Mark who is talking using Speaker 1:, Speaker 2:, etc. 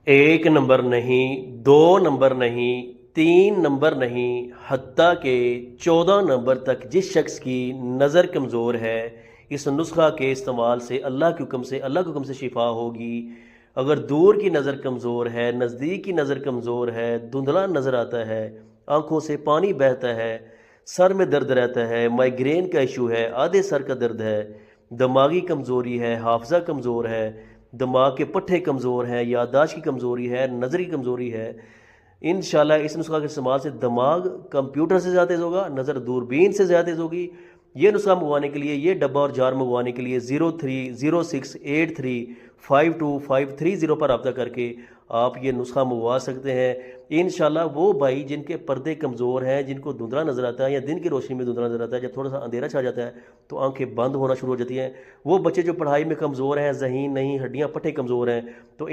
Speaker 1: ایک نمبر نہیں، دو نمبر نہیں، تین نمبر نہیں، حتیٰ کہ 14 نمبر تک جس شخص کی نظر کمزور ہے، اس نسخہ کے استعمال سے اللہ کے حکم سے شفا ہوگی۔ اگر دور کی نظر کمزور ہے، نزدیک کی نظر کمزور ہے، دھندلا نظر آتا ہے، آنکھوں سے پانی بہتا ہے، سر میں درد رہتا ہے، مائیگرین کا ایشو ہے، آدھے سر کا درد ہے، دماغی کمزوری ہے، حافظہ کمزور ہے، دماغ کے پٹھے کمزور ہیں، یادداشت کی کمزوری ہے، نظر کی کمزوری ہے، انشاءاللہ اس نسخہ کے استعمال سے دماغ کمپیوٹر سے زیادہ تیز ہوگا، نظر دوربین سے زیادہ تیز ہوگی۔ یہ نسخہ منگوانے کے لیے، یہ ڈبہ اور جار منگوانے کے لیے 0306835250 پر رابطہ کر کے آپ یہ نسخہ منگوا سکتے ہیں۔ انشاءاللہ وہ بھائی جن کے پردے کمزور ہیں، جن کو دھندلا نظر آتا ہے یا دن کی روشنی میں دھندلا نظر آتا ہے، جب تھوڑا سا اندھیرا چھا جاتا ہے تو آنکھیں بند ہونا شروع ہو جاتی ہیں، وہ بچے جو پڑھائی میں کمزور ہیں، ذہین نہیں، ہڈیاں پٹھے کمزور ہیں، تو